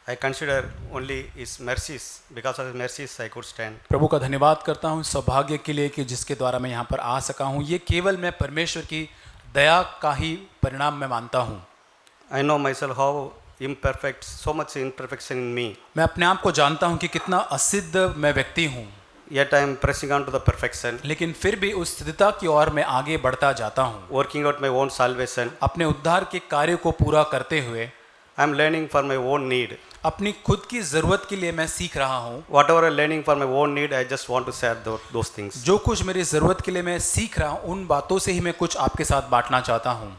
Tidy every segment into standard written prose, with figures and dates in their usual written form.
I consider only His mercies. Because of His mercies, I could stand. प्रभु का धन्यवाद करता हूँ सौभाग्य के लिए कि जिसके द्वारा मैं यहाँ पर आ सका हूँ। ये केवल मैं परमेश्वर की दया का ही परिणाम मैं मानता हूँ। I know myself how imperfect, so much imperfection in me. मैं अपने आप को जानता हूँ कि कितना असिद्ध मैं व्यक्ति हूँ, Yet I am pressing on to the perfection, लेकिन फिर भी उस सिद्धता की ओर मैं आगे बढ़ता जाता हूँ। working out my own salvation. अपने उद्धार के कार्य को पूरा करते हुए I am learning for my own need. अपनी खुद की ज़रूरत के लिए मैं सीख रहा हूँ। Whatever I am learning for my own need, I just want to share those things. जो कुछ मेरी ज़रूरत के लिए मैं सीख रहा हूँ, उन बातों से ही मैं कुछ आपके साथ बांटना चाहता हूँ।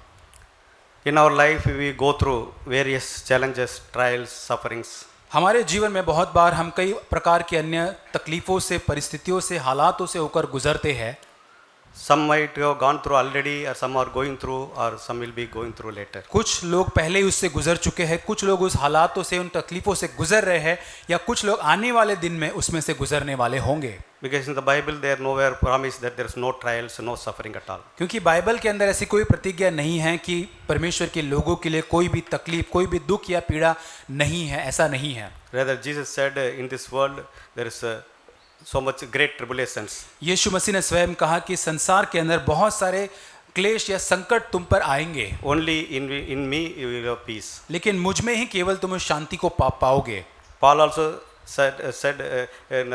In our life, we go through various challenges, trials, sufferings. हमारे जीवन में बहुत बार हम कई प्रकार की अन्य तकलीफ़ों से, परिस्थितियों से, हालातों से होकर गुजरते हैं। Some might have gone through already, or some are going through, or some will be going through later. कुछ लोग पहले ही उससे गुजर चुके हैं, कुछ लोग उस हालातों से, उन तकलीफ़ों से गुजर रहे हैं, या कुछ लोग आने वाले दिन में उसमें से गुजरने वाले होंगे। Because in the Bible, there nowhere promised that there is no trials, no suffering at all. क्योंकि बाइबल के अंदर ऐसी कोई प्रतिज्ञा नहीं है कि परमेश्वर के लोगों के लिए कोई भी तकलीफ, कोई भी दुख या पीड़ा नहीं है, ऐसा नहीं है। Rather, Jesus said, in this world there is so much great tribulations. यीशु मसीह ने स्वयं कहा कि संसार के अंदर बहुत सारे क्लेश या संकट तुम पर आएंगे, Only in me you will have peace. लेकिन मुझ में ही केवल तुम उस शांति को पाओगे। Paul also said in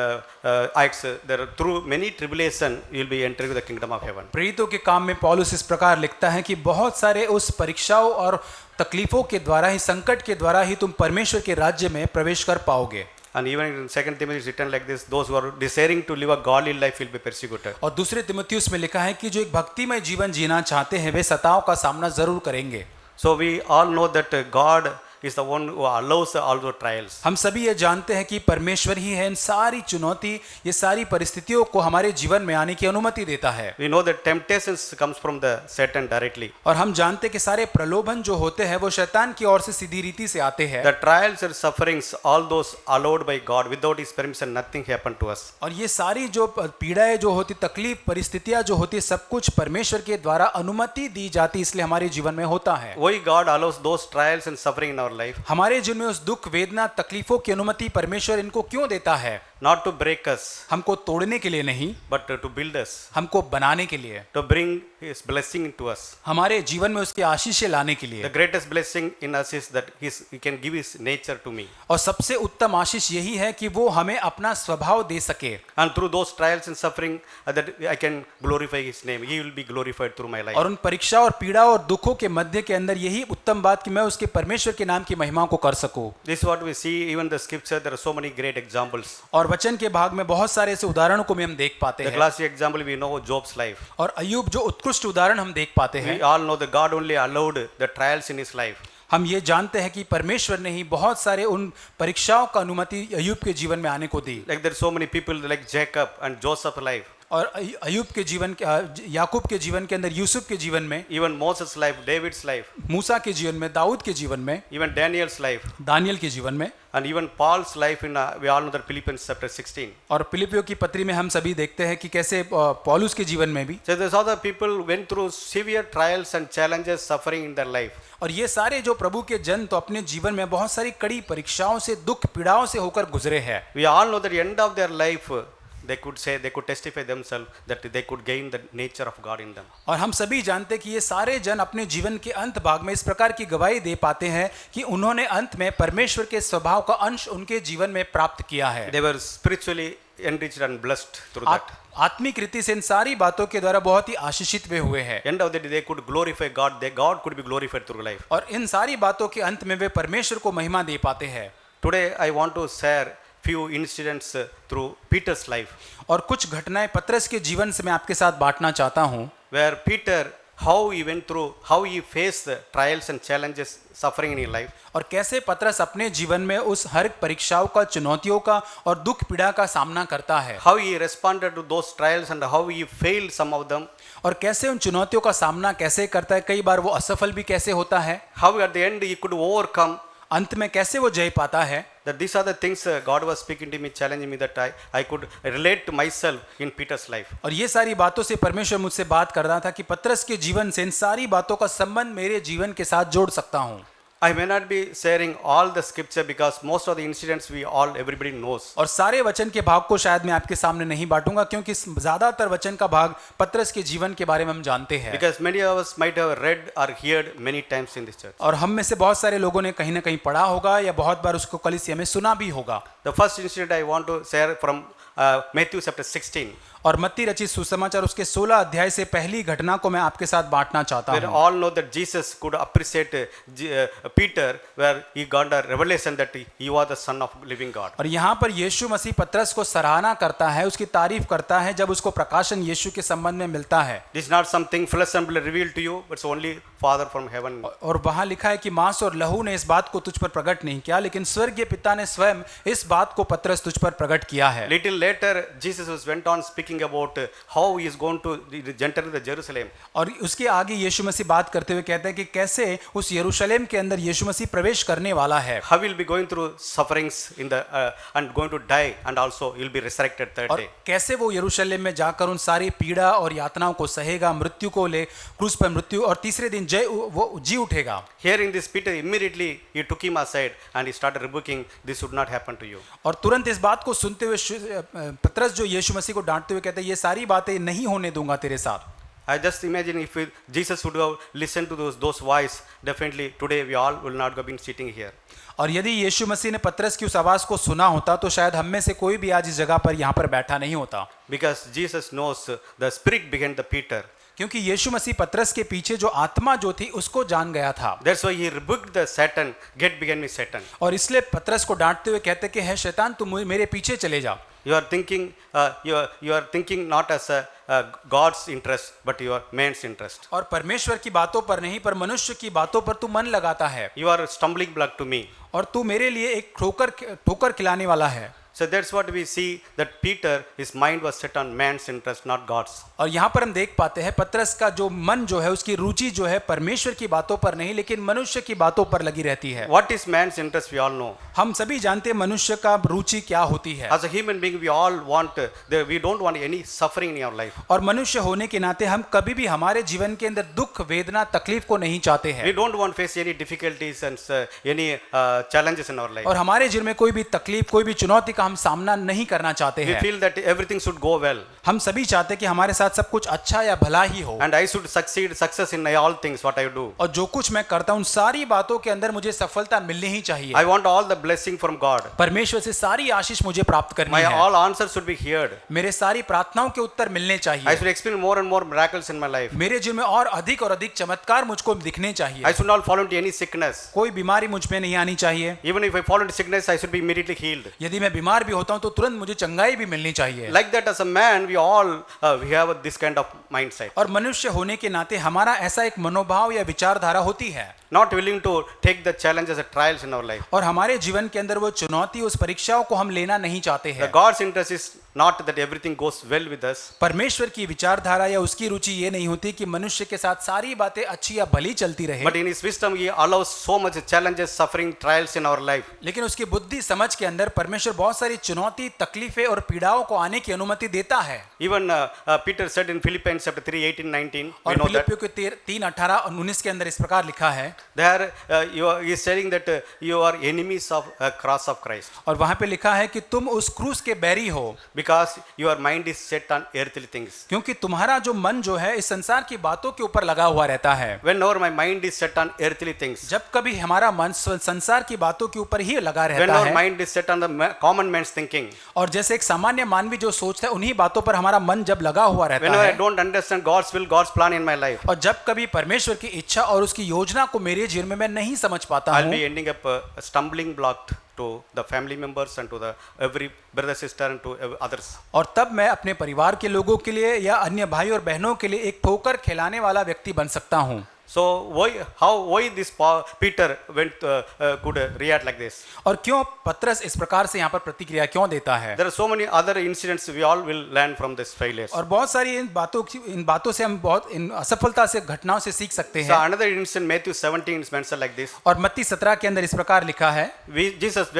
Acts, there are through many tribulation you will be entering the kingdom of heaven. प्रेरितों के काम में पौलुस इस प्रकार लिखता है कि बहुत सारे उस परीक्षाओं और तकलीफों के द्वारा ही, संकट के द्वारा ही तुम परमेश्वर के राज्य में प्रवेश कर पाओगे। And even in 2 Timothy is written like this, those who are desiring to live a godly life will be persecuted. और दूसरे तिमुथियुस में लिखा है कि जो एक भक्तिमय जीवन जीना चाहते हैं वे सताव का सामना जरूर करेंगे। So we all know that God is the one who allows all the trials. हम सभी ये जानते हैं कि परमेश्वर ही है इन सारी चुनौती, ये सारी परिस्थितियों को हमारे जीवन में आने की अनुमति देता है। We know that temptations comes from the Satan directly. और हम जानते हैं कि सारे प्रलोभन जो होते हैं वो शैतान की ओर से सीधी रीति से आते हैं। The trials and sufferings, all those allowed by God, without His permission, nothing happened to us. और ये सारी जो पीड़ाएं जो होती, तकलीफ, परिस्थितियां जो होती, सब कुछ परमेश्वर के द्वारा अनुमति दी जाती, इसलिए हमारे जीवन में होता है। Why God allows those trials and suffering in our life? हमारे जीवन में उस दुख, वेदना, तकलीफों की अनुमति परमेश्वर इनको क्यों देता है? Not to break us, हमको तोड़ने के लिए नहीं, but to build us, हमको बनाने के लिए, to bring His blessing into us. हमारे जीवन में उसकी आशीषें लाने के लिए। The greatest blessing in us is that He can give His nature to me. और सबसे उत्तम आशीष यही है कि वो हमें अपना स्वभाव दे सके। And through those trials and suffering, that I can glorify His name. He will be glorified through my life. और उन परीक्षा और पीड़ा और दुखों के मध्य के अंदर यही उत्तम बात कि मैं उसके परमेश्वर के नाम की महिमा को कर सकूं। This is what we see even the scripture. There are so many great examples. और वचन के भाग में बहुत सारे ऐसे उदाहरणों को भी हम देख पाते The हैं। classic example we know Job's life. और अय्यूब जो उत्कृष्ट उदाहरण हम देख पाते हैं। We all know that God only allowed the trials in his life. हम ये जानते हैं कि परमेश्वर ने ही बहुत सारे उन परीक्षाओं का अनुमति अय्यूब के जीवन में आने को दी। Like there are so many people like Jacob and Joseph's life. और अय्यूब के जीवन, याकूब के जीवन के अंदर, यूसुफ के जीवन में, Even Moses' life, David's life, मूसा के जीवन में, दाऊद के जीवन में, even Daniel's life, दानियल के जीवन में, and even Paul's life in we all know that Philippians chapter 16. और फिलिपियों की पत्री में हम सभी देखते हैं कि कैसे पौलुस के जीवन में भी। So there's other people went through severe trials and challenges, suffering in their life. और ये सारे जो प्रभु के जन तो अपने जीवन में बहुत सारी कड़ी परीक्षाओं से, दुख पीड़ाओं से होकर गुजरे हैं। We all know that at the end of their life, they could say, they could testify themselves that they could gain the nature of God in them. और हम सभी जानते हैं कि ये सारे जन अपने जीवन के अंत भाग में इस प्रकार की गवाही दे पाते हैं कि उन्होंने अंत में परमेश्वर के स्वभाव का अंश उनके जीवन में प्राप्त किया है। They were spiritually enriched and blessed through that. आत्मिक रीति से इन सारी बातों के द्वारा बहुत ही आशीषित वे हुए हैं। End of the day, they could glorify God. God could be glorified through life. और इन सारी बातों के अंत में वे परमेश्वर को महिमा दे पाते हैं। Today, I want to share few incidents through Peter's life. और कुछ घटनाएं पतरस के जीवन से मैं आपके साथ बांटना चाहता हूँ। Where Peter, how he went through, how he faced the trials and challenges, suffering in his life. और कैसे पतरस अपने जीवन में उस हर परीक्षाओं का, चुनौतियों का और दुख पीड़ा का सामना करता है। How he responded to those trials and how he failed some of them. और कैसे उन चुनौतियों का सामना कैसे करता है, कई बार वो असफल भी कैसे होता है। How at the end he could overcome. अंत में कैसे वो जय पाता है। That these are the things God was speaking to me, challenging me that I could relate to myself in Peter's life. और ये सारी बातों से परमेश्वर मुझसे बात कर रहा था कि पतरस के जीवन से इन सारी बातों का संबंध मेरे जीवन के साथ जोड़ सकता हूँ। I may not be sharing all the scripture because most of the incidents everybody knows. और सारे वचन के भाग को शायद मैं आपके सामने नहीं बांटूंगा क्योंकि ज्यादातर वचन का भाग पतरस के जीवन के बारे में हम जानते हैं। Because many of us might have read or heard many times in this church. और हम में से बहुत सारे लोगों ने कहीं ना कहीं पढ़ा होगा या बहुत बार उसको कलीसिया में सुना भी होगा। The first incident I want to share from Matthew chapter 16. और मत्ती रचित सुसमाचार उसके 16 अध्याय से पहली घटना को मैं आपके साथ बांटना चाहता We हूँ। all know that Jesus could appreciate Peter where he got a revelation that he was the son of living God. और यहाँ पर यीशु मसीह पतरस को सराहना करता है, उसकी तारीफ करता है जब उसको प्रकाशन यीशु के संबंध में मिलता है। This is not something flesh and blood revealed to you, but it's only Father from heaven. और वहाँ लिखा है कि मांस और लहू ने इस बात को तुझ पर प्रकट नहीं किया, लेकिन स्वर्गीय पिता ने स्वयं इस बात को पतरस तुझ पर प्रकट किया है। Little later, Jesus went on speaking about how he is going to enter the Jerusalem. और उसके आगे यीशु मसीह बात करते हुए कहते हैं कि कैसे उस यरूशलेम के अंदर यीशु मसीह प्रवेश करने वाला है। How will be going through sufferings in the and going to die and also he will be resurrected third और day. कैसे वो यरूशलेम में जाकर उन सारी पीड़ा और यातनाओं को सहेगा, मृत्यु को ले क्रूस पर मृत्यु और तीसरे दिन वो जी उठेगा। Hearing this, Peter immediately he took him aside and he started rebuking, this should not happen to you. और तुरंत इस बात को सुनते हुए पतरस जो यीशु मसीह को डांटते हुए कहते हैं ये सारी बातें नहीं होने दूंगा तेरे साथ। I just imagine if Jesus would have listened to those voice, definitely today we all will not have been sitting here. और यदि यीशु मसीह ने पतरस की उस आवाज को सुना होता तो शायद हम में से कोई भी आज इस जगह पर यहाँ पर बैठा नहीं होता। Because Jesus knows the spirit behind the Peter. क्योंकि यीशु मसीह पतरस के पीछे जो आत्मा जो थी उसको जान गया था। That's why he rebuked the Satan, get behind me Satan. और इसलिए पतरस को डांटते हुए कहते कि है शैतान तू मेरे पीछे चले जा। You are thinking not as a God's interest, but your man's interest. और परमेश्वर की बातों पर नहीं पर मनुष्य की बातों पर तू मन लगाता है। You are a stumbling block to me. और तू मेरे लिए एक ठोकर खिलाने वाला है। So that's what we see, that Peter, his mind was set on man's interest, not God's. और यहाँ पर हम देख पाते हैं पतरस का जो मन जो है उसकी रुचि जो है परमेश्वर की बातों पर नहीं लेकिन मनुष्य की बातों पर लगी रहती है। What is man's interest? We all know. हम सभी जानते हैं मनुष्य का रुचि क्या होती है। As a human being, we all want. We don't want any suffering in our life. और मनुष्य होने के नाते हम कभी भी हमारे जीवन के अंदर दुख, वेदना, तकलीफ को नहीं चाहते हैं। We don't want to face any difficulties and any challenges in our life. और हमारे जीवन में कोई भी तकलीफ, कोई भी चुनौती का हम सामना नहीं करना चाहते We हैं। feel that everything should go well. हम सभी चाहते हैं कि हमारे साथ सब कुछ अच्छा या भला ही हो। And I should success in all things what I do. और जो कुछ मैं करता हूँ उन सारी बातों के अंदर मुझे सफलता मिलनी ही चाहिए। I want all the blessing from God. परमेश्वर से सारी आशीष मुझे प्राप्त करनी My है। all answers should be heard. मेरे सारी प्रार्थनाओं के उत्तर मिलने I चाहिए। should experience more and more miracles in my life. मेरे जीवन में और अधिक चमत्कार मुझको दिखने चाहिए। I should not fall into any sickness. कोई बीमारी मुझ में नहीं आनी चाहिए। Even if I fall into sickness, I should be immediately healed. यदि मैं बीमार भी होता हूँ तो तुरंत मुझे चंगाई भी मिलनी चाहिए। Like that, as a man, we have this kind of mindset. और मनुष्य होने के नाते हमारा ऐसा एक मनोभाव या विचारधारा होती है। Not willing to take the challenges and trials in our life. और हमारे जीवन के अंदर वो चुनौती, उस परीक्षाओं को हम लेना नहीं चाहते The हैं। God's interest is not that everything goes well with us. परमेश्वर की विचारधारा या उसकी रुचि ये नहीं होती कि मनुष्य के साथ सारी बातें अच्छी या भली चलती रहे। But in His wisdom, He allows so much challenges, suffering, trials in our life. लेकिन उसकी बुद्धि समझ के अंदर परमेश्वर बहुत सारी चुनौती, तकलीफें और पीड़ाओं को आने की अनुमति देता है। Even Peter said in Philippians chapter 3, 18, 19, we और know that. फिलिप्पियों के 3:18 और 19 के अंदर इस प्रकार लिखा है। There he is saying that you are enemies of cross of Christ. और वहां पे लिखा है कि तुम उस क्रूस के बैरी हो Because your mind is set on earthly things. क्योंकि तुम्हारा जो मन जो है इस संसार की बातों के ऊपर लगा हुआ रहता है। Whenever my mind is set on earthly things. जब कभी हमारा मन संसार की बातों के ऊपर ही लगा रहता Whenever है mind is set on the common man's thinking. और जैसे एक सामान्य मानवी जो सोचता है उन्हीं बातों पर हमारा मन जब लगा हुआ रहता Whenever I है don't understand God's will, God's plan in my life. और जब कभी परमेश्वर की इच्छा और उसकी योजना को मेरे जीवन में मैं नहीं समझ पाता I'll हूँ be ending up a stumbling block to the family members and to the every brother sister and to others. और तब मैं अपने परिवार के लोगों के लिए या अन्य भाई और बहनों के लिए एक ठोकर खिलाने वाला व्यक्ति बन सकता हूँ। So why this Peter could react like this? और क्यों पतरस इस प्रकार से यहाँ पर प्रतिक्रिया क्यों देता है? There are so many other incidents we all will learn from this failures. और बहुत सारी इन बातों से हम बहुत इन असफलता से घटनाओं से सीख सकते So हैं। another incident, Matthew 17 is mentioned like this. और मत्ती 17 के अंदर इस प्रकार लिखा है। Jesus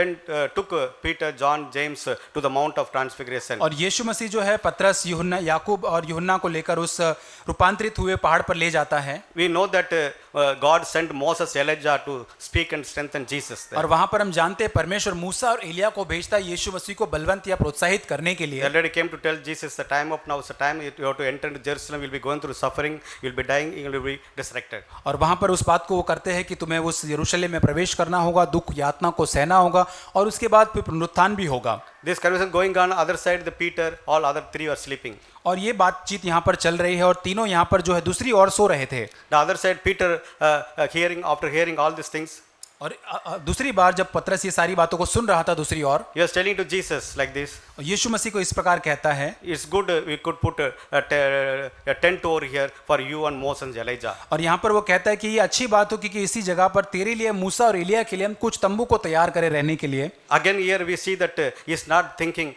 took Peter, John, James to the Mount of Transfiguration. और यीशु मसीह जो है पतरस, यूहन्ना, याकूब और यूहन्ना को लेकर उस रूपांतरित हुए पहाड़ पर ले जाता है। We know that that God sent Moses, Elijah to speak and strengthen Jesus there. और वहां पर हम जानते हैं परमेश्वर मूसा और एलिया को भेजता है यीशु मसीह को बलवंत या प्रोत्साहित करने के They लिए। already came to tell Jesus, the time of now is the time you have to enter into Jerusalem, you'll be going through suffering, you'll be dying, you'll be resurrected. और वहां पर उस बात को वो करते हैं कि तुम्हें उस यरूशलेम में प्रवेश करना होगा, दुख यातना को सहना होगा और उसके बाद फिर पुनरुत्थान भी होगा। This conversation going on, other side the Peter, all other three were sleeping. और ये बातचीत यहाँ पर चल रही है और तीनों यहाँ पर जो है दूसरी ओर सो रहे थे। The other side Peter, after hearing all these things, और दूसरी बार जब पतरस ये सारी बातों को सुन रहा था दूसरी ओर, he was telling to Jesus like this, यीशु मसीह को इस प्रकार कहता है, it's good we could put a tent over here for you and Moses and Elijah. और यहाँ पर वो कहता है कि ये अच्छी बात होगी कि इसी जगह पर तेरे लिए मूसा और एलिया के लिए हम कुछ तंबू को तैयार करें रहने के लिए। Again here we see that he is not thinking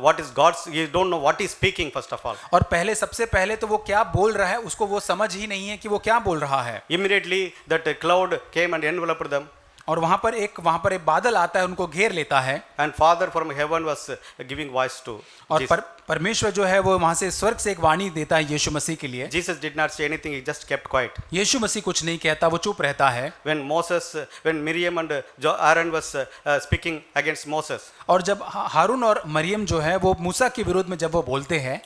what is God's, he don't know what he is speaking first of all. और सबसे पहले तो वो क्या बोल रहा है उसको वो समझ ही नहीं है कि वो क्या बोल रहा है। Immediately that cloud came and enveloped them. और वहां पर एक बादल आता है, उनको घेर लेता है। And Father from heaven was giving voice to और Jesus. परमेश्वर जो है वो वहां से स्वर्ग से एक वाणी देता है यीशु मसीह के लिए। Jesus did not say anything, he just kept quiet. यीशु मसीह कुछ नहीं कहता, वो चुप रहता है। When Miriam and Aaron was speaking against Moses, और जब हारून और मरियम जो है वो मूसा के विरोध में जब वो बोलते हैं,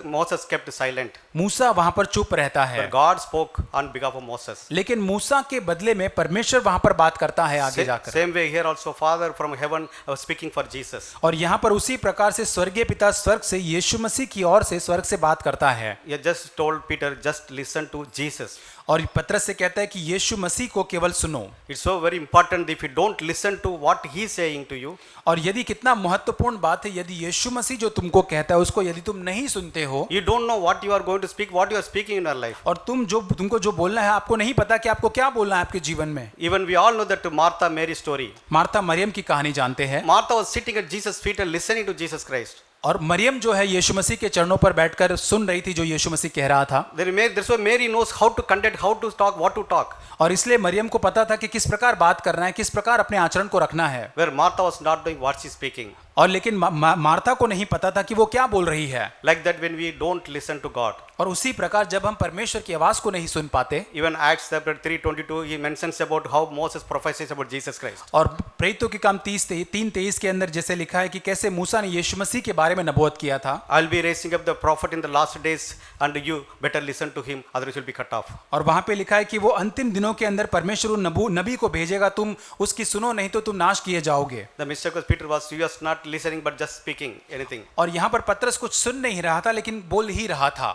Moses kept silent. मूसा वहां पर चुप रहता है। But God spoke on behalf of Moses. लेकिन मूसा के बदले में परमेश्वर वहां पर बात करता है आगे जाकर। Same way here also Father from heaven was speaking for Jesus. और यहाँ पर उसी प्रकार से स्वर्गीय पिता स्वर्ग से यीशु मसीह की ओर से स्वर्ग से बात करता है। He just told Peter, just listen to Jesus. और पतरस से कहता है कि यीशु मसीह को केवल सुनो। It's so very important if you don't listen to what he is saying to you. और यदि कितना महत्वपूर्ण बात है, यदि यीशु मसीह जो तुमको कहता है उसको यदि तुम नहीं सुनते हो, You don't know what you are going to speak, what you are speaking in your life. और तुमको जो बोलना है आपको नहीं पता कि आपको क्या बोलना है आपके जीवन में। Even we all know that Martha Mary story. Martha Mariam की कहानी जानते हैं। Martha was sitting at Jesus' feet and listening to Jesus Christ. और मरियम जो है यीशु मसीह के चरणों पर बैठकर सुन रही थी जो यीशु मसीह कह रहा था। That's why Mary knows how to conduct, how to talk, what to talk. और इसलिए मरियम को पता था कि किस प्रकार बात करना है, किस प्रकार अपने आचरण को रखना है। Where Martha was not doing what she's speaking. और लेकिन मार्था को नहीं पता था कि वो क्या बोल रही है। Like that when we don't listen to God. और उसी प्रकार जब हम परमेश्वर की आवाज को नहीं सुन पाते, Even Acts chapter 3:22 he mentions about how Moses prophesies about Jesus Christ. और प्रेरितों के काम 3:23 के अंदर जैसे लिखा है कि कैसे मूसा ने यीशु मसीह के बारे में नबूवत किया था। I'll be raising up the prophet in the last days and you better listen to him otherwise you'll be cut off. और वहां पे लिखा है कि वो अंतिम दिनों के अंदर परमेश्वर नबी को भेजेगा, तुम उसकी सुनो नहीं तो तुम नाश किए जाओगे। The mistake was Peter was he was not listening but just speaking anything. और यहाँ पर पतरस कुछ सुन नहीं रहा था लेकिन बोल ही रहा था।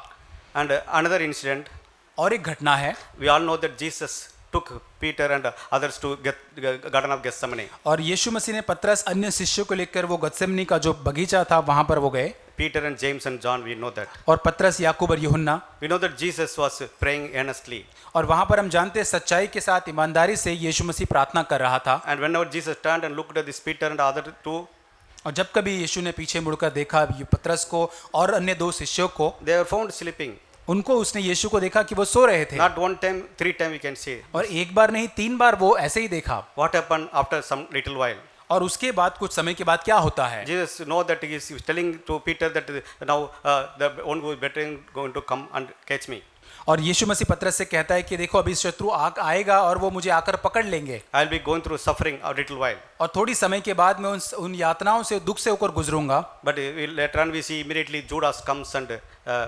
And another incident, और एक घटना है, we all know that Jesus took Peter and others to Garden of Gethsemane. और यीशु मसीह ने पतरस अन्य शिष्यों को लेकर वो गत्सेमनी का जो बगीचा था वहां पर वो गए। Peter and James and John, we know that. और पतरस, याकूब और यूहन्ना। We know that Jesus was praying earnestly. और वहां पर हम जानते हैं सच्चाई के साथ ईमानदारी से यीशु मसीह प्रार्थना कर रहा था। And whenever Jesus turned and looked at this Peter and other two, और जब कभी यीशु ने पीछे मुड़कर देखा पतरस को और अन्य दो शिष्यों को, they were found sleeping. उनको उसने यीशु को देखा कि वो सो रहे थे। Not one time, 3 times we can say. और एक बार नहीं 3 बार वो ऐसे ही देखा। What happened after some little while? और उसके बाद कुछ समय के बाद क्या होता है? Jesus know that he is telling to Peter that now the one who is better going to come and catch me. और यीशु मसीह पतरस से कहता है कि देखो अभी शत्रु आएगा और वो मुझे आकर पकड़ लेंगे। I'll be going through suffering a little while. और थोड़ी समय के बाद मैं उन यातनाओं से दुख से होकर गुजरूंगा। But later on we see immediately Judas comes and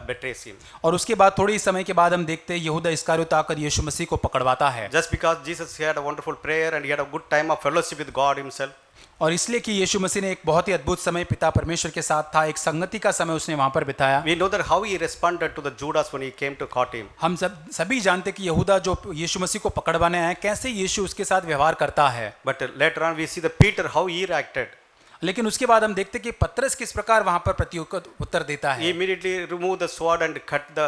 betrays him. और उसके बाद थोड़ी समय के बाद हम देखते हैं यहूदा इस्करियोत आकर यीशु मसीह को पकड़वाता है। Just because Jesus had a wonderful prayer and he had a good time of fellowship with God himself. और इसलिए कि यीशु मसीह ने एक बहुत ही अद्भुत समय पिता परमेश्वर के साथ था, एक संगति का समय उसने वहां पर बिताया। We know that how he responded to the Judas when he came to caught him. हम सभी जानते कि यहूदा जो यीशु मसीह को पकड़वाने आया कैसे यीशु उसके साथ व्यवहार करता है। But later on we see the Peter how he reacted. लेकिन उसके बाद हम देखते कि पतरस किस प्रकार वहां पर प्रत्युत्तर देता He है। immediately removed the sword and cut the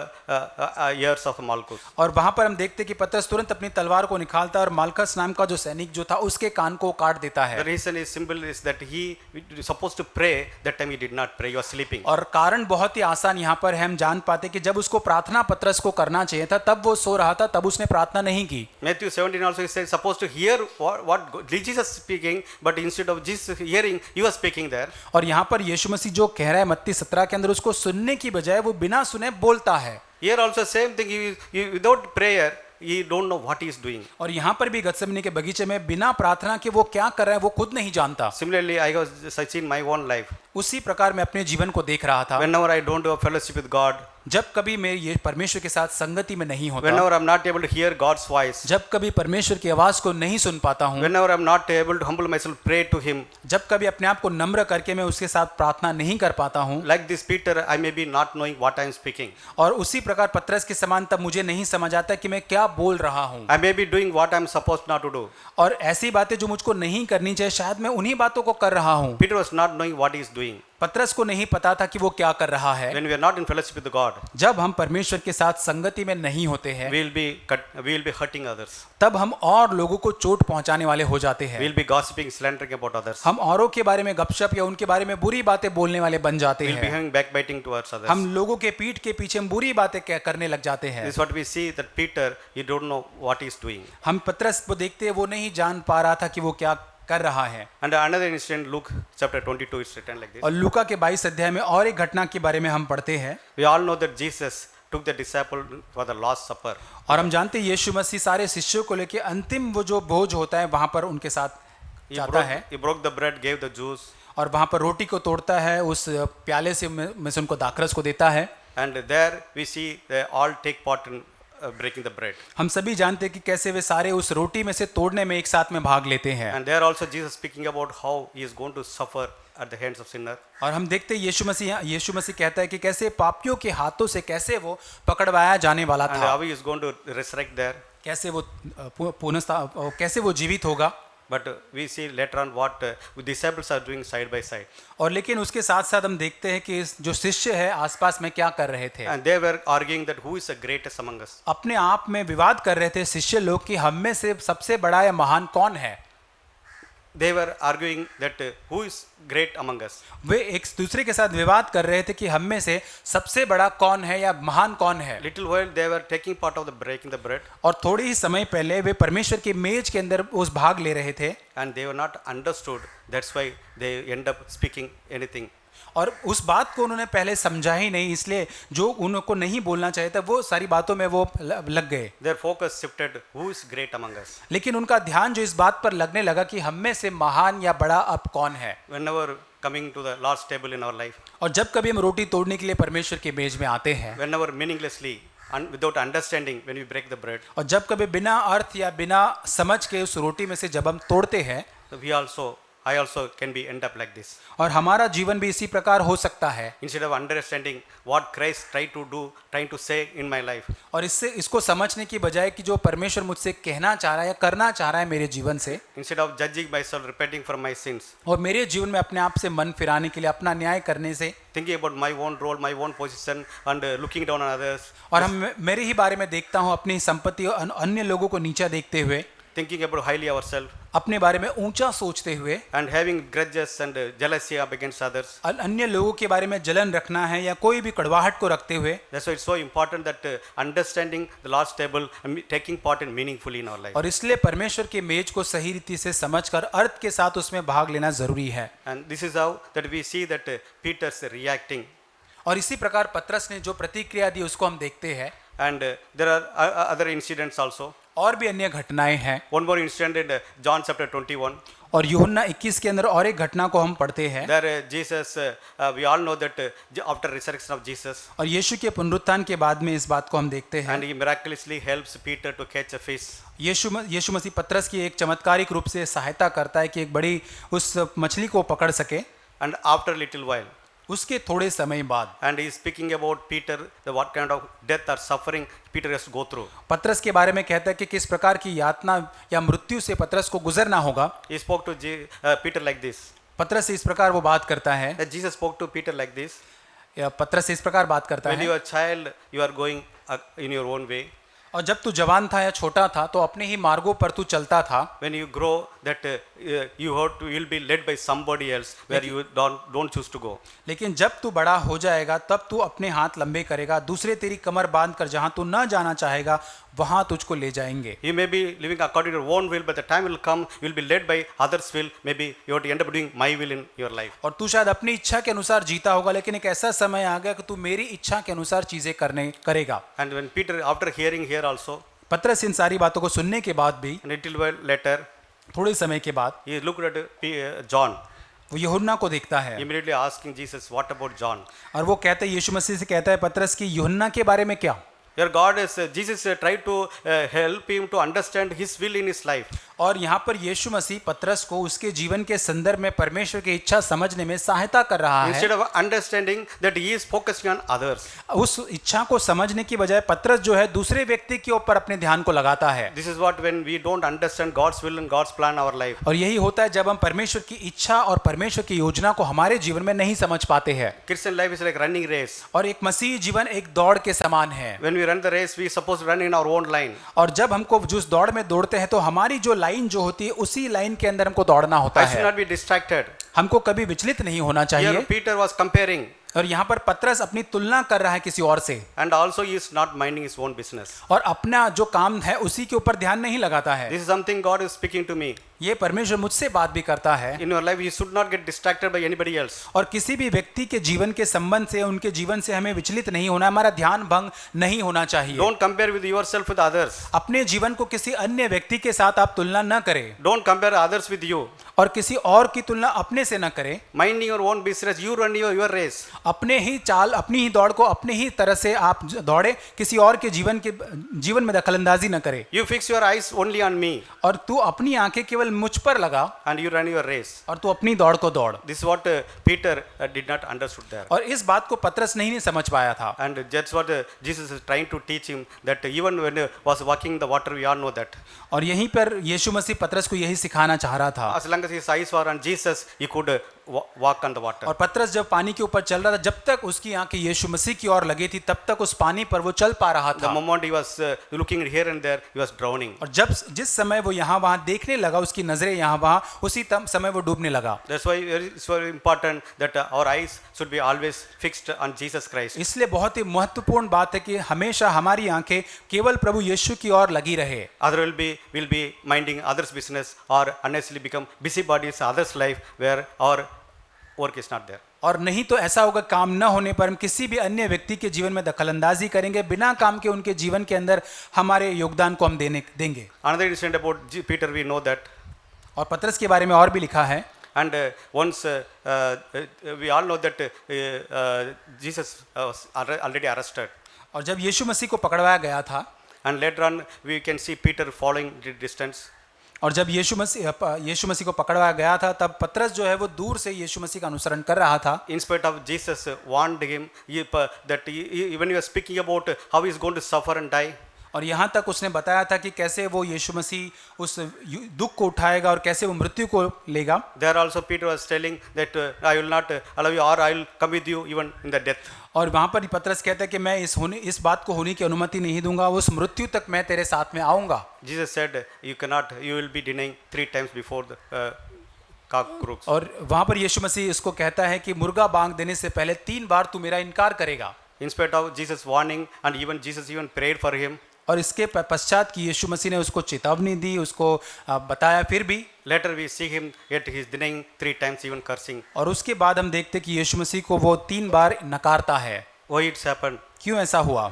ears of Malchus. और वहां पर हम देखते कि पतरस तुरंत अपनी तलवार को निकालता है और मालकस नाम का जो सैनिक जो था उसके कान को काट देता The है। reason is simple is that he was supposed to pray, that time he did not pray, he was sleeping. और कारण बहुत ही आसान यहाँ पर है, हम जान पाते कि जब उसको प्रार्थना पतरस को करना चाहिए था तब वो सो रहा था, तब उसने प्रार्थना नहीं की। Matthew 17 also he said supposed to hear what Jesus is speaking, but instead of Jesus hearing, he was speaking there. और यहाँ पर यीशु मसीह जो कह रहा है मत्ती 17 के अंदर, उसको सुनने की बजाय वो बिना सुने बोलता है। Here also same thing, he without prayer, he don't know what he is doing. और यहाँ पर भी गत्सेमनी के बगीचे में बिना प्रार्थना के वो क्या कर रहा है वो खुद नहीं जानता। Similarly, I was searching my own life. उसी प्रकार मैं अपने जीवन को देख रहा था। Whenever I don't do a fellowship with God, जब कभी मैं ये परमेश्वर के साथ संगति में नहीं होता, whenever I'm not able to hear God's voice, जब कभी परमेश्वर की आवाज को नहीं सुन पाता हूँ, whenever I'm not able to humble myself, pray to Him, जब कभी अपने आप को नम्र करके मैं उसके साथ प्रार्थना नहीं कर पाता हूँ, like this Peter, I may be not knowing what I'm speaking. और उसी प्रकार पतरस के समान तब मुझे नहीं समझ आता कि मैं क्या बोल रहा हूँ, I may be doing what I'm supposed not to do. और ऐसी बातें जो मुझको नहीं करनी चाहिए शायद मैं उन्हीं बातों को कर रहा हूँ। Peter was not knowing what he is doing. पतरस को नहीं पता था कि वो क्या कर रहा है। When we are not in fellowship with God, जब हम परमेश्वर के साथ संगति में नहीं होते हैं, we will be hurting others. तब हम और लोगों को चोट पहुंचाने वाले हो जाते हैं। We will be gossiping, slandering about others. हम औरों के बारे में गपशप या उनके बारे में बुरी बातें बोलने वाले बन जाते We will be हैं। having backbiting towards others. हम लोगों के पीठ के पीछे हम बुरी बातें करने लग जाते हैं। This is what we see, that Peter, he don't know what he is doing. हम पतरस को देखते वो नहीं जान पा रहा था कि वो क्या कर रहा है। And another incident, Luke chapter 22, it's written like this. और लूका के 22 अध्याय में और एक घटना के बारे में हम पढ़ते हैं। We all know that Jesus took the disciple for the Last Supper. और हम जानते हैं यीशु मसीह सारे शिष्यों को लेके अंतिम वो जो भोज होता है वहां पर उनके साथ जाता है, He broke the bread, gave the juice, और वहां पर रोटी को तोड़ता है, उस प्याले से में से उनको दाखरस को देता है। and there we see they all take part in breaking the bread. हम सभी जानते हैं कि कैसे वे सारे उस रोटी में से तोड़ने में एक साथ में भाग लेते हैं। And there also Jesus speaking about how he is going to suffer at the hands of sinner. और हम देखते हैं यीशु मसीह कहता है कि कैसे पापियों के हाथों से कैसे वो पकड़वाया जाने वाला And था, how he is going to resurrect there. कैसे वो कैसे वो जीवित होगा। But we see later on what disciples are doing side by side. और लेकिन उसके साथ साथ हम देखते हैं कि जो शिष्य है आसपास में क्या कर रहे थे। And they were arguing that who is the greatest among us. अपने आप में विवाद कर रहे थे शिष्य लोग कि हम में से सबसे बड़ा या महान कौन है। They were arguing that who is great among us. वे एक दूसरे के साथ विवाद कर रहे थे कि हम में से सबसे बड़ा कौन है या महान कौन है। Little while they were taking part of the breaking the bread. और थोड़ी ही समय पहले वे परमेश्वर की मेज के अंदर उस भाग ले रहे थे। And they were not understood. That's why they end up speaking anything. और उस बात को उन्होंने पहले समझा ही नहीं, इसलिए जो उनको नहीं बोलना चाहिए था वो सारी बातों में वो लग गए। Their focus shifted who is great among us. लेकिन उनका ध्यान जो इस बात पर लगने लगा कि हम में से महान या बड़ा अब कौन है। Whenever coming to the Lord's table in our life, और जब कभी हम रोटी तोड़ने के लिए परमेश्वर के मेज में आते हैं, whenever meaninglessly and without understanding when we break the bread, और जब कभी बिना अर्थ या बिना समझ के उस रोटी में से जब हम तोड़ते हैं, so I also can be end up like this. और हमारा जीवन भी इसी प्रकार हो सकता है। Instead of understanding what Christ trying to say in my life, और इसको समझने की बजाय कि जो परमेश्वर मुझसे कहना चाह रहा है या करना चाह रहा है मेरे जीवन से, instead of judging myself, repenting for my sins, और मेरे जीवन में अपने आप से मन फिराने के लिए, अपना न्याय करने से, thinking about my own role, my own position, and looking down on others, और हम मेरे ही बारे में देखता हूँ, अपनी संपत्ति और अन्य लोगों को नीचा देखते हुए, thinking about highly ourselves, अपने बारे में ऊंचा सोचते हुए, and having grudges and jealousy up against others. अन्य लोगों के बारे में जलन रखना है या कोई भी कड़वाहट को रखते हुए। That's why it's so important that understanding the Lord's table and taking part in meaningfully in our life. और इसलिए परमेश्वर के मेज को सही रीति से समझकर अर्थ के साथ उसमें भाग लेना जरूरी है। And this is how that we see that Peter's reacting. और इसी प्रकार पतरस ने जो प्रतिक्रिया दी उसको हम देखते हैं। And there are other incidents also. और भी अन्य घटनाएं हैं। One more incident in John chapter 21. और यूहन्ना 21 के अंदर और एक घटना को हम पढ़ते हैं। There Jesus, we all know that after resurrection of Jesus, और यीशु के पुनरुत्थान के बाद में इस बात को हम देखते हैं। and he miraculously helps Peter to catch a fish. यीशु मसीह पतरस की एक चमत्कारिक रूप से सहायता करता है कि एक बड़ी उस मछली को पकड़ सके। And after little while, उसके थोड़े समय बाद, and he is speaking about Peter, the what kind of death or suffering Peter has to go through. पतरस के बारे में कहता है कि किस प्रकार की यातना या मृत्यु से पतरस को गुजरना होगा। He spoke to Peter like this. पतरस इस प्रकार वो बात करता है। Jesus spoke to Peter like this. या पतरस इस प्रकार बात करता When है। you are a child, you are going in your own way. और जब तू जवान था या छोटा था तो अपने ही मार्गों पर तू चलता था। When you grow, that you will be led by somebody else where you don't choose to go. लेकिन जब तू बड़ा हो जाएगा तब तू अपने हाथ लंबे करेगा, दूसरे तेरी कमर बांध कर जहां तू न जाना चाहेगा वहां तुझको ले जाएंगे। You may be living according to your own will, but the time will come, you will be led by others' will. Maybe you have to end up doing my will in your life. और तू शायद अपनी इच्छा के अनुसार जीता होगा, लेकिन एक ऐसा समय आ गया कि तू मेरी इच्छा के अनुसार चीजें करेगा। And when Peter, after hearing here also, पतरस इन सारी बातों को सुनने के बाद भी And a little while later, थोड़े समय के बाद he looked at John, वो यूहन्ना को देखता है immediately asking Jesus, what about John? और वो कहता है, यीशु मसीह से कहता है पतरस की यूहन्ना के बारे में क्या। Your God is, Jesus tried to help him to understand his will in his life. और यहाँ पर यीशु मसीह पतरस को उसके जीवन के संदर्भ में परमेश्वर की इच्छा समझने में सहायता कर रहा है। Instead of understanding that he is focusing on others. उस इच्छा को समझने की बजाय पतरस जो है दूसरे व्यक्ति के ऊपर अपने ध्यान को लगाता है। This is what when we don't understand God's will and God's plan in our life. और यही होता है जब हम परमेश्वर की इच्छा और परमेश्वर की योजना को हमारे जीवन में नहीं समझ पाते हैं। Christian life is like running race. और एक मसीही जीवन एक दौड़ के समान है। When we run the race, we supposed to run in our own line. और जब हमको जिस दौड़ में दौड़ते हैं तो हमारी जो लाइन जो होती है उसी लाइन के अंदर हमको दौड़ना होता I should है। not be distracted. हमको कभी विचलित नहीं होना Here चाहिए। Peter was comparing, और यहाँ पर पतरस अपनी तुलना कर रहा है किसी और से, and also he is not minding his own business. और अपना जो काम है उसी के ऊपर ध्यान नहीं लगाता है। This is something God is speaking to me. ये परमेश्वर मुझसे बात भी करता है। In your life, you should not get distracted by anybody else. और किसी भी व्यक्ति के जीवन के संबंध से उनके जीवन से हमें विचलित नहीं होना, हमारा ध्यान भंग नहीं होना चाहिए। Don't compare with yourself with others. अपने जीवन को किसी अन्य व्यक्ति के साथ आप तुलना न करें Don't compare others with you. और किसी और की तुलना अपने से न करें। Minding your own business, you run your race. अपने ही चाल, अपनी ही दौड़ को अपनी ही तरह से आप दौड़े, किसी और के जीवन में दखलंदाजी न करें। You fix your eyes only on me, और तू अपनी आंखें केवल मुझ पर लगा and you run your race. और तू अपनी दौड़ को दौड़। This is what Peter did not understood there. और इस बात को पतरस नहीं समझ पाया था। And that's what Jesus is trying to teach him, that even when he was walking the water, we all know that. और यहीं पर यीशु मसीह पतरस को यही सिखाना चाह रहा था। As long as his eyes were on Jesus, he could walk on the water. और पतरस जब पानी के ऊपर चल रहा था, जब तक उसकी आंखें यीशु मसीह की ओर लगी थी तब तक उस पानी पर वो चल पा रहा The था। moment he was looking here and there, he was drowning. और जिस समय वो यहाँ वहाँ देखने लगा, उसकी नजरें यहाँ वहाँ, उसी समय वो डूबने लगा। That's why it's very important that our eyes should be always fixed on Jesus Christ. इसलिए बहुत ही महत्वपूर्ण बात है कि हमेशा हमारी आंखें केवल प्रभु यीशु की ओर लगी रहे। Other will be minding others' business or unnecessarily become busybodies in others' life where our work is not there. और नहीं तो ऐसा होगा, काम न होने पर हम किसी भी अन्य व्यक्ति के जीवन में दखलंदाजी करेंगे, बिना काम के उनके जीवन के अंदर हमारे योगदान को हम देंगे। Another incident about Peter, we know that. और पतरस के बारे में और भी लिखा है। And once we all know that Jesus was already arrested. और जब यीशु मसीह को पकड़वाया गया था, And later on, we can see Peter following the distance. और जब यीशु मसीह को पकड़वाया गया था तब पतरस जो है वो दूर से यीशु मसीह का अनुसरण कर रहा था। In spite of Jesus warned him that when he was speaking about how he is going to suffer and die. और यहाँ तक उसने बताया था कि कैसे वो यीशु मसीह उस दुख को उठाएगा और कैसे वो मृत्यु को लेगा। There also Peter was telling that I will not allow you, or I will come with you even in the death. और वहाँ पर पतरस कहता है कि मैं इस बात को होने की अनुमति नहीं दूंगा, उस मृत्यु तक मैं तेरे साथ में आऊंगा। Jesus said, you cannot, you will be denying 3 times before the cock crows. और वहाँ पर यीशु मसीह इसको कहता है कि मुर्गा बांग देने से पहले 3 बार तू मेरा इनकार करेगा। In spite of Jesus warning, and even Jesus even prayed for him. और इसके पश्चात कि यीशु मसीह ने उसको चेतावनी दी, उसको बताया, फिर भी Later we see him yet he is denying 3 times, even cursing. और उसके बाद हम देखते कि यीशु मसीह को वो 3 बार नकारता है। Why it's happened? क्यों ऐसा हुआ?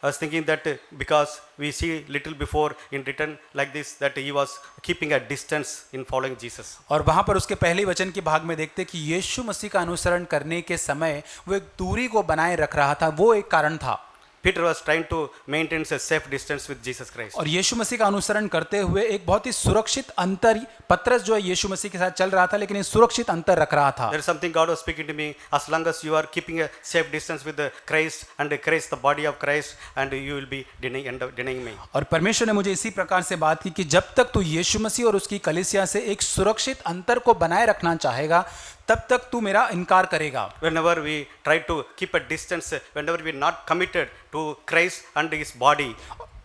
I was thinking that because we see little before in written like this that he was keeping a distance in following Jesus. और वहाँ पर उसके पहले वचन के भाग में देखते कि यीशु मसीह का अनुसरण करने के समय वो एक दूरी को बनाए रख रहा था, वो एक कारण था। Peter was trying to maintain a safe distance with Jesus Christ. और यीशु मसीह का अनुसरण करते हुए एक बहुत ही सुरक्षित अंतर, पतरस जो है यीशु मसीह के साथ चल रहा था लेकिन एक सुरक्षित अंतर रख रहा था। There is something God was speaking to me. As long as you are keeping a safe distance with the Christ and Christ, the body of Christ, and you will be denying me. और परमेश्वर ने मुझे इसी प्रकार से बात की कि जब तक तू यीशु मसीह और उसकी कलीसिया से एक सुरक्षित अंतर को बनाए रखना चाहेगा तब तक तू मेरा इनकार करेगा। Whenever we try to keep a distance, whenever we are not committed to Christ and his body,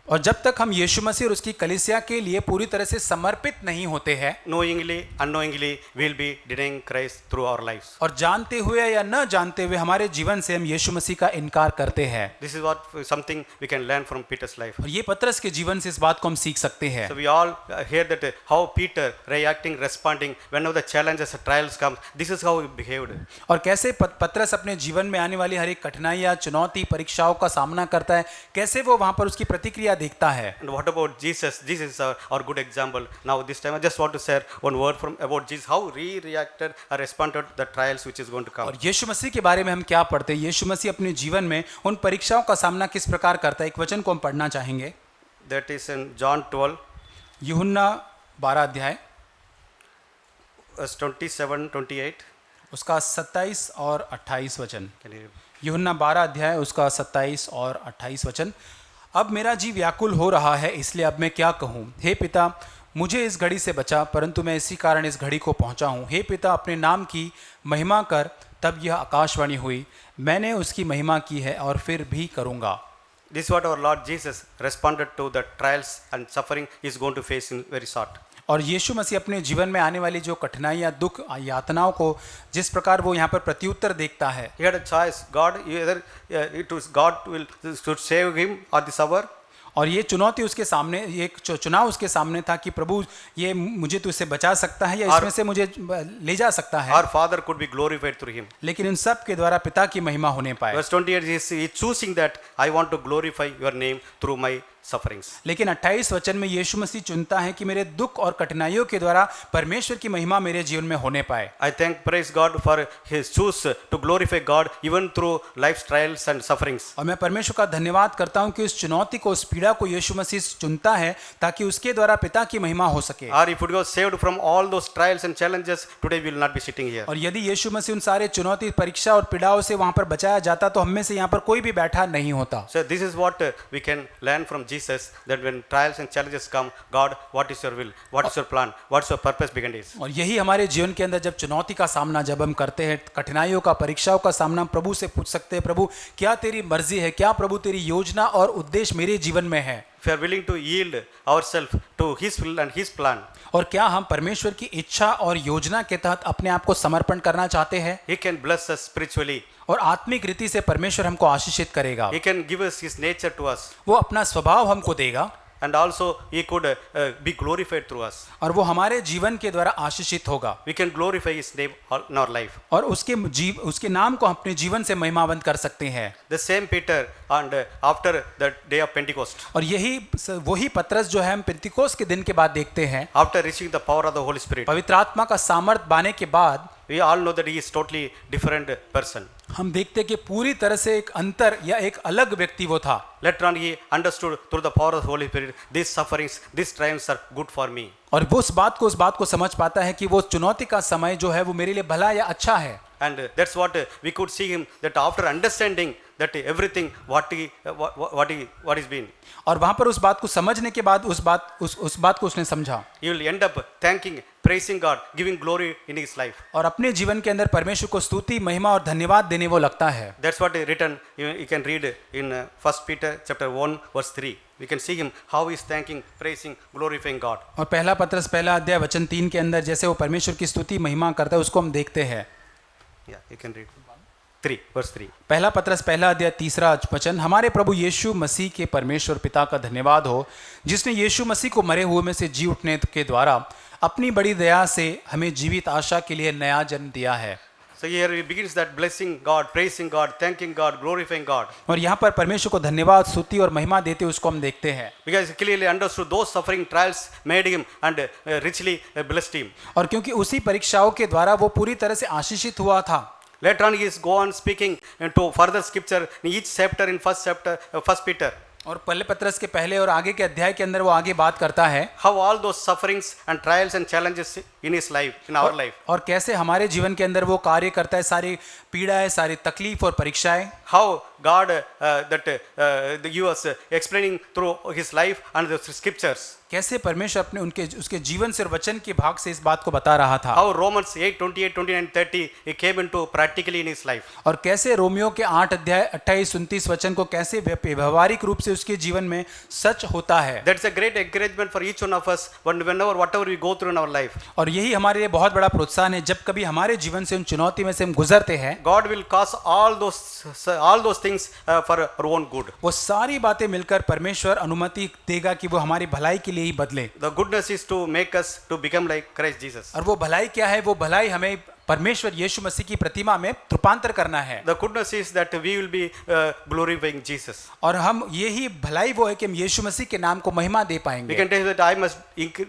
और जब तक हम यीशु मसीह और उसकी कलीसिया के लिए पूरी तरह से समर्पित नहीं होते हैं, knowingly, unknowingly, we will be denying Christ through our lives. और जानते हुए या न जानते हुए हमारे जीवन से हम यीशु मसीह का इनकार करते हैं। This is what something we can learn from Peter's life. और ये पतरस के जीवन से इस बात को हम सीख सकते हैं। So we all hear that how Peter reacting, responding whenever the challenges, trials come. This is how he behaved. और कैसे पतरस अपने जीवन में आने वाली हर एक कठिनाई या चुनौती, परीक्षाओं का सामना करता है, कैसे वो वहाँ पर उसकी प्रतिक्रिया देखता है। And what about Jesus? Jesus is our good example. Now this time I just want to share one word from about Jesus, how he reacted or responded to the trials which is going to come. और यीशु मसीह के बारे में हम क्या पढ़ते हैं? यीशु मसीह अपने जीवन में उन परीक्षाओं का सामना किस प्रकार करता है? एक वचन को हम पढ़ना चाहेंगे। That is in John 12, यूहन्ना 12 अध्याय verse 27, 28. उसका 27 और 28 वचन। Can you? यूहन्ना 12 अध्याय उसका 27 और 28 वचन। अब मेरा जी व्याकुल हो रहा है, इसलिए अब मैं क्या कहूँ? हे पिता, मुझे इस घड़ी से बचा, परंतु मैं इसी कारण इस घड़ी को पहुँचा हूँ। हे पिता, अपने नाम की महिमा कर। तब यह आकाशवाणी हुई, मैंने उसकी महिमा की है और फिर भी करूँगा। This is what our Lord Jesus responded to the trials and suffering he is going to face in very short. और यीशु मसीह अपने जीवन में आने वाली जो कठिनाइयाँ, दुख, यातनाओं को जिस प्रकार वो यहाँ पर प्रत्युत्तर देखता है। He had a choice. God, either it was God will should save him or this hour. और ये चुनौती उसके सामने, ये चुनाव उसके सामने था कि प्रभु ये मुझे तुझसे बचा सकता है या इसमें से मुझे ले जा सकता है। Our Father could be glorified through him. लेकिन इन सब के द्वारा पिता की महिमा होने पाए। Verse 28 he is choosing that I want to glorify your name through my sufferings. लेकिन 28 वचन में यीशु मसीह चुनता है कि मेरे दुख और कठिनाइयों के द्वारा परमेश्वर की महिमा मेरे जीवन में होने पाए। I praise God for his choose to glorify God even through life's trials and sufferings. और मैं परमेश्वर का धन्यवाद करता हूं कि उस चुनौती को, उस पीड़ा को यीशु मसीह चुनता है ताकि उसके द्वारा पिता की महिमा हो सके। Or if it was saved from all those trials and challenges, today we will not be sitting here. और यदि यीशु मसीह उन सारे चुनौती, परीक्षा और पीड़ाओं से वहां पर बचाया जाता तो हम में से यहाँ पर कोई भी बैठा नहीं होता। So this is what we can learn from Jesus, that when trials and challenges come, God, what is your will? What is your plan? What's your purpose behind this? और यही हमारे जीवन के अंदर जब चुनौती का सामना जब हम करते हैं, कठिनाइयों का, परीक्षाओं का सामना, प्रभु से पूछ सकते हैं, प्रभु क्या तेरी मर्जी है? क्या प्रभु तेरी योजना और उद्देश्य मेरे जीवन में है? If we are willing to yield ourselves to his will and his plan, और क्या हम परमेश्वर की इच्छा और योजना के तहत अपने आप को समर्पण करना चाहते हैं? he can bless us spiritually. और आत्मिक रीति से परमेश्वर हमको आशीषित करेगा। He can give us his nature to us. वो अपना स्वभाव हमको देगा And also he could be glorified through us. और वो हमारे जीवन के द्वारा आशीषित होगा। We can glorify his name in our life. और उसके नाम को अपने जीवन से महिमावंत कर सकते हैं। The same Peter and after the day of Pentecost, और वही पतरस जो है हम पेंतिकोस्त के दिन के बाद देखते हैं, after receiving the power of the Holy Spirit, पवित्र आत्मा का सामर्थ पाने के बाद we all know that he is totally different person. हम देखते हैं कि पूरी तरह से एक अंतर या एक अलग व्यक्ति वो था। Later on he understood through the power of the Holy Spirit, these sufferings, these trials are good for me. और वो उस बात को समझ पाता है कि वो चुनौती का समय जो है वो मेरे लिए भला या अच्छा है। And that's what we could see him, that after understanding that everything what is been, और वहां पर उस बात को समझने के बाद उस बात को उसने समझा। he will end up thanking, praising God, giving glory in his life. और अपने जीवन के अंदर परमेश्वर को स्तुति, महिमा और धन्यवाद देने वो लगता है। That's what written, you can read in 1 Peter chapter 1 verse 3. We can see him how he is thanking, praising, glorifying God. और पहला पत्रस पहला अध्याय वचन 3 के अंदर जैसे वो परमेश्वर की स्तुति महिमा करता है उसको हम देखते हैं। Yeah, you can read 3 verse 3. पहला पत्रस पहला अध्याय 3 वचन, हमारे प्रभु यीशु मसीह के परमेश्वर पिता का धन्यवाद हो, जिसने यीशु मसीह को मरे हुए में से जी उठने के द्वारा अपनी बड़ी दया से हमें जीवित आशा के लिए नया जन्म दिया है। So here he begins that blessing God, praising God, thanking God, glorifying God. और यहाँ पर परमेश्वर को धन्यवाद, स्तुति और महिमा देते उसको हम देखते हैं। Because he clearly understood those suffering trials made him and richly blessed him. और क्योंकि उसी परीक्षाओं के द्वारा वो पूरी तरह से आशीषित हुआ था। Later on he is go on speaking to further scripture in each chapter, in first Peter. और पहले पत्रस के पहले और आगे के अध्याय के अंदर वो आगे बात करता है How all those sufferings and trials and challenges in his life, in our life. और कैसे हमारे जीवन के अंदर वो कार्य करता है, सारी पीड़ाएं, सारी तकलीफ और परीक्षाएं। How God he was explaining through his life and the scriptures. कैसे परमेश्वर अपने उसके जीवन से और वचन के भाग से इस बात को बता रहा था। How Romans 8, 28, 29, 30 he came into practically in his life. और कैसे रोमियो के 8 अध्याय 28, 29 वचन को कैसे व्यवहारिक रूप से उसके जीवन में सच होता है। That's a great encouragement for each one of us whenever whatever we go through in our life. और यही हमारे लिए बहुत बड़ा प्रोत्साहन है जब कभी हमारे जीवन से उन चुनौती में से हम गुजरते हैं। God will cause all those things for our own good. वो सारी बातें मिलकर परमेश्वर अनुमति देगा कि वो हमारी भलाई के लिए ही बदले। The goodness is to make us to become like Christ Jesus. और वो भलाई क्या है? वो भलाई हमें परमेश्वर यीशु मसीह की प्रतिमा में रूपांतर करना है। The goodness is that we will be glorifying Jesus. और हम यही भलाई वो है कि हम यीशु मसीह के नाम को महिमा दे We पाएंगे। can tell that I must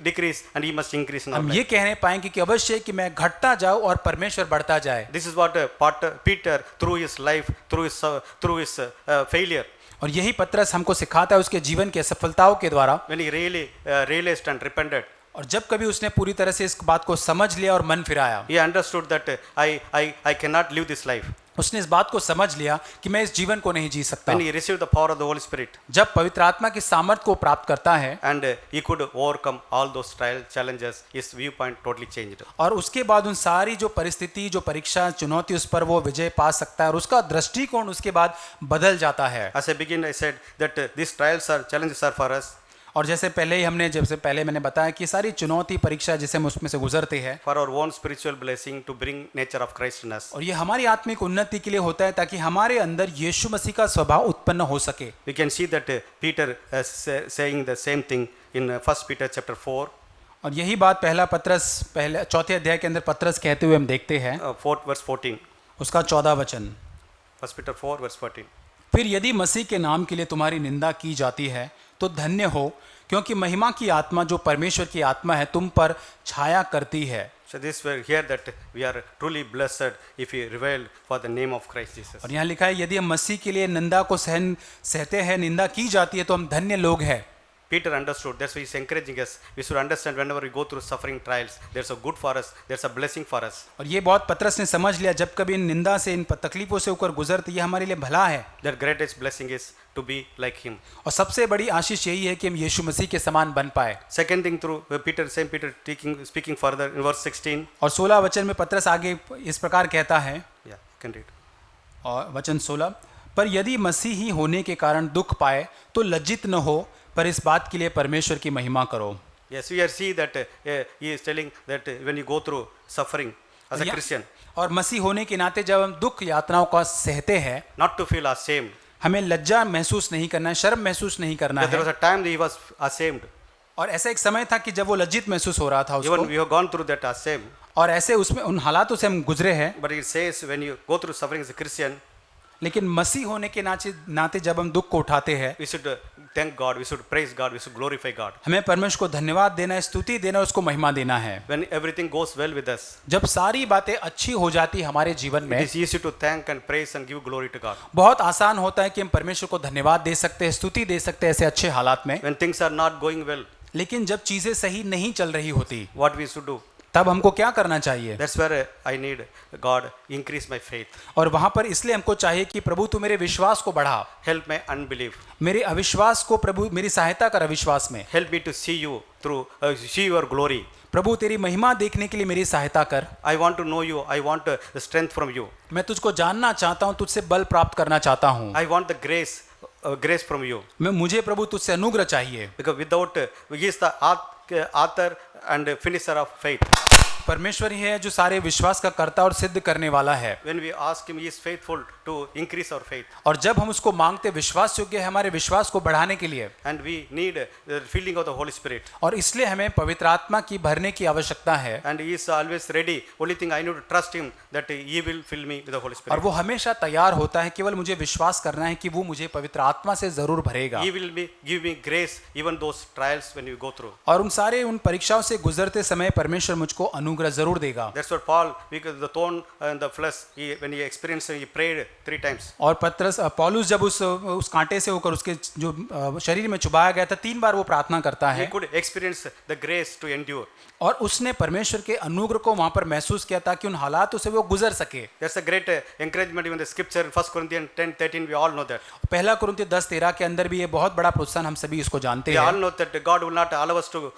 decrease and he must increase in our हम life. ये कहने पाएंगे कि अवश्य कि मैं घटता जाऊं और परमेश्वर बढ़ता जाए। This is what Peter, through his life, through his failure, और यही पतरस हमको सिखाता है उसके जीवन की असफलताओं के द्वारा। when he really realized and repented, और जब कभी उसने पूरी तरह से इस बात को समझ लिया और मन फिराया, he understood that I cannot live this life. उसने इस बात को समझ लिया कि मैं इस जीवन को नहीं जी सकता। When he received the power of the Holy Spirit, जब पवित्र आत्मा की सामर्थ को प्राप्त करता है and he could overcome all those trial challenges, his viewpoint totally changed. और उसके बाद उन सारी जो परिस्थिति, जो परीक्षा, चुनौती, उस पर वो विजय पा सकता है और उसका दृष्टिकोण उसके बाद बदल जाता है। As I begin, I said that these challenges are for us, और जैसे पहले ही हमने जब से पहले मैंने बताया कि सारी चुनौती परीक्षा जिसे हम उसमें से गुजरते हैं for our own spiritual blessing, to bring nature of Christ in us. और ये हमारी आत्मिक उन्नति के लिए होता है ताकि हमारे अंदर यीशु मसीह का स्वभाव उत्पन्न हो सके। We can see that Peter saying the same thing in 1 Peter chapter 4, और यही बात पहला पत्रस पहले चौथे अध्याय के अंदर पत्रस कहते हुए हम देखते हैं 4 verse 14. उसका 14 वचन। 1 Peter 4 verse 14. फिर यदि मसीह के नाम के लिए तुम्हारी निंदा की जाती है तो धन्य हो, क्योंकि महिमा की आत्मा जो परमेश्वर की आत्मा है तुम पर छाया करती है। So this we hear that we are truly blessed if we reveal for the name of Christ Jesus. और यहाँ लिखा है यदि हम मसीह के लिए निंदा को सहते हैं, निंदा की जाती है तो हम धन्य लोग हैं। Peter understood. That's why he's encouraging us. We should understand whenever we go through suffering trials, there's a good for us, there's a blessing for us. और ये बहुत पतरस ने समझ लिया, जब कभी इन निंदा से, इन तकलीफों से होकर गुजरते, ये हमारे लिए भला है। Their greatest blessing is to be like him. और सबसे बड़ी आशीष यही है कि हम यीशु मसीह के समान बन पाए। Second thing, through Peter speaking further in verse 16. और 16 वचन में पतरस आगे इस प्रकार कहता है, Yeah, can read. और वचन 16, पर यदि मसीही होने के कारण दुख पाए तो लज्जित न हो, पर इस बात के लिए परमेश्वर की महिमा करो। Yes, we are see that he is telling that when you go through suffering as a Christian, और मसीह होने के नाते जब हम दुख यातनाओं का सहते हैं, not to feel ashamed. हमें लज्जा महसूस नहीं करना है, शर्म महसूस नहीं करना There was है। a time that he was ashamed. और ऐसा एक समय था कि जब वो लज्जित महसूस हो रहा था उसको, Even we have gone through that ashamed. और ऐसे उसमें उन हालातों से हम गुजरे हैं। But it says when you go through suffering as a Christian, लेकिन मसीह होने के नाते जब हम दुख को उठाते हैं, we should thank God, we should praise God, we should glorify God. हमें परमेश्वर को धन्यवाद देना है, स्तुति देना है, उसको महिमा देना है। When everything goes well with us, जब सारी बातें अच्छी हो जाती हमारे जीवन it में, is easy to thank and praise and give glory to God. बहुत आसान होता है कि हम परमेश्वर को धन्यवाद दे सकते हैं, स्तुति दे सकते हैं ऐसे अच्छे हालात में। When things are not going well, लेकिन जब चीजें सही नहीं चल रही होती, what we should do? तब हमको क्या करना चाहिए? That's where I need God increase my faith, और वहां पर इसलिए हमको चाहिए कि प्रभु तू मेरे विश्वास को बढ़ा, help my unbelief, मेरे अविश्वास को प्रभु मेरी सहायता कर अविश्वास में। help me to see you through, see your glory. प्रभु तेरी महिमा देखने के लिए मेरी सहायता कर। I want to know you, I want the strength from you, मैं तुझको जानना चाहता हूँ, तुझसे बल प्राप्त करना चाहता हूँ। I want the grace from you, मुझे प्रभु तुझसे अनुग्रह चाहिए। because without he is the author and finisher of faith. परमेश्वर ही है जो सारे विश्वास का कर्ता और सिद्ध करने वाला है। When we ask him, he is faithful to increase our faith. और जब हम उसको मांगते, विश्वास योग्य है हमारे विश्वास को बढ़ाने के लिए, And we need the filling of the Holy Spirit. और इसलिए हमें पवित्र आत्मा की भरने की आवश्यकता है। And he is always ready. Only thing I need to trust him that he will fill me with the Holy और Spirit. वो हमेशा तैयार होता है, केवल मुझे विश्वास करना है कि वो मुझे पवित्र आत्मा से जरूर भरेगा। He will give me grace even those trials when you go through. और उन परीक्षाओं से गुजरते समय परमेश्वर मुझको अनुग्रह जरूर देगा। That's what Paul, because the thorn in the flesh, when he experienced, he prayed 3 times. और पौलुस जब उस कांटे से होकर उसके जो शरीर में चुभाया गया था, 3 बार वो प्रार्थना करता He है। could experience the grace to endure. और उसने परमेश्वर के अनुग्रह को वहां पर महसूस किया ताकि उन हालातों से वो गुजर सके। That's a great encouragement even the scripture in 1 Corinthians 10:13, we all know that. पहला कुरिन्थियों 10:13 के अंदर भी ये बहुत बड़ा प्रोत्साहन, हम सभी इसको जानते We all हैं। know that God will not allow us to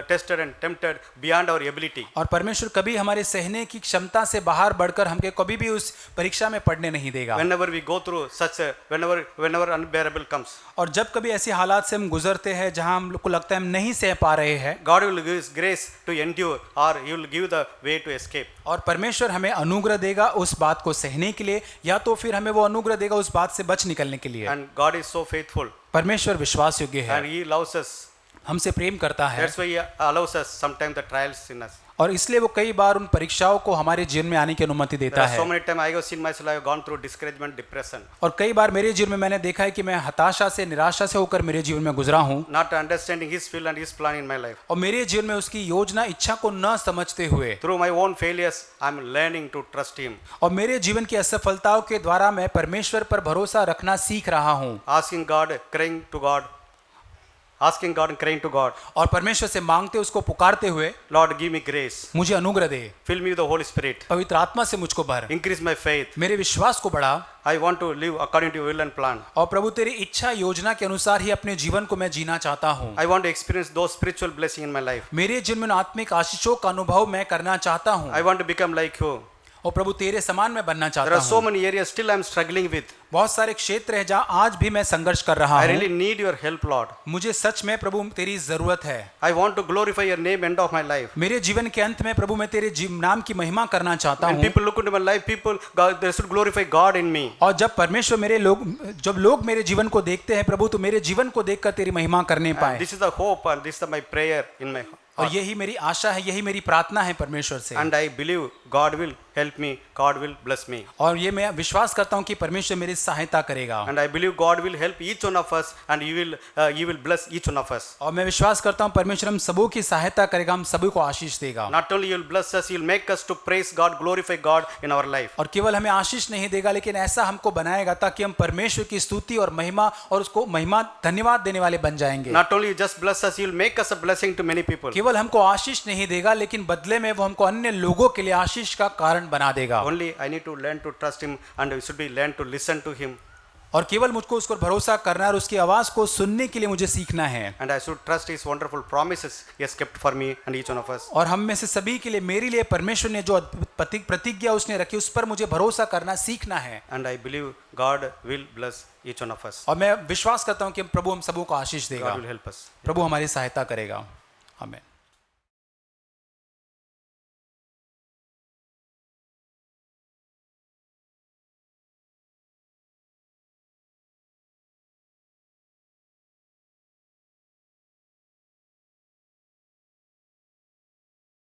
tested and tempted beyond our ability. और परमेश्वर कभी हमारे सहने की क्षमता से बाहर बढ़कर हमके कभी भी उस परीक्षा में पड़ने नहीं देगा। Whenever we go through such whenever unbearable comes, और जब कभी ऐसी हालात से हम गुजरते हैं जहां हम लोग को लगता है हम नहीं सह पा रहे हैं, God will give us grace to endure, or he will give the way to escape. और परमेश्वर हमें अनुग्रह देगा उस बात को सहने के लिए, या तो फिर हमें वो अनुग्रह देगा उस बात से बच निकलने के लिए। And God is so faithful, परमेश्वर विश्वास योग्य है, and he loves us. हमसे प्रेम करता है, That's why he allows us sometimes the trials in us. और इसलिए वो कई बार उन परीक्षाओं को हमारे जीवन में आने की अनुमति There देता are so है। many times I have seen myself, I have gone through discouragement, depression, और कई बार मेरे जीवन में मैंने देखा है कि मैं हताशा से निराशा से होकर मेरे जीवन में गुजरा हूँ, not understanding His will and His plan in my life. और मेरे जीवन में उसकी योजना इच्छा को न समझते हुए Through my own failures, I am learning to trust Him, और मेरे जीवन की असफलताओं के द्वारा मैं परमेश्वर पर भरोसा रखना सीख रहा हूँ, asking God, crying to God, asking God and crying to God, और परमेश्वर से मांगते उसको पुकारते हुए, Lord, give me grace, मुझे अनुग्रह दे, fill me with the Holy Spirit, पवित्र आत्मा से मुझको भर, increase my faith. मेरे विश्वास को बढ़ा, I want to live according to your will and plan. और प्रभु तेरी इच्छा योजना के अनुसार ही अपने जीवन को मैं जीना चाहता हूँ। I want to experience those spiritual blessings in my life. मेरे जीवन में आत्मिक आशीषों का अनुभव मैं करना चाहता हूँ, I want to become like you. और प्रभु तेरे समान मैं बनना There चाहता are so हूँ। many areas still I am struggling with. बहुत सारे क्षेत्र हैं जहाँ आज भी मैं संघर्ष कर रहा I हूँ। really need your help, Lord. मुझे सच में प्रभु तेरी जरूरत है। I want to glorify your name end of my life. मेरे जीवन के अंत में प्रभु मैं तेरे नाम की महिमा करना चाहता When हूँ। people look into my life, they should glorify God in me. और जब लोग मेरे जीवन को देखते हैं प्रभु, तो मेरे जीवन को देखकर तेरी महिमा करने And पाए। this is the hope and this is my prayer in my heart. और यही मेरी आशा है, यही मेरी प्रार्थना है परमेश्वर से। And I believe God will help me, God will bless me. और ये मैं विश्वास करता हूँ कि परमेश्वर मेरी सहायता करेगा। And I believe God will help each one of us and He will bless each one of us. और मैं विश्वास करता हूँ परमेश्वर हम सबों की सहायता करेगा, हम सभी को आशीष देगा। Not only He will bless us, He will make us to praise God, glorify God in our life. और केवल हमें आशीष नहीं देगा, लेकिन ऐसा हमको बनाएगा ताकि हम परमेश्वर की स्तुति और महिमा और उसको धन्यवाद देने वाले बन जाएंगे। Not only just bless us, He will make us a blessing to many people. केवल हमको आशीष नहीं देगा, लेकिन बदले में वो हमको अन्य लोगों के लिए आशीष का कारण बना देगा। Only I need to learn to trust Him and we should be learn to listen to Him. और केवल मुझको उस पर भरोसा करना और उसकी आवाज को सुनने के लिए मुझे सीखना है। And I should trust His wonderful promises He has kept for me and each one of us. और हम में से सभी के लिए, मेरे लिए परमेश्वर ने जो प्रतिज्ञा उसने रखी, उस पर मुझे भरोसा करना सीखना है। And I believe God will bless each one of us. और मैं विश्वास करता हूँ कि प्रभु हम सबों को आशीष देगा, God will help us. प्रभु हमारी सहायता करेगा। आमीन।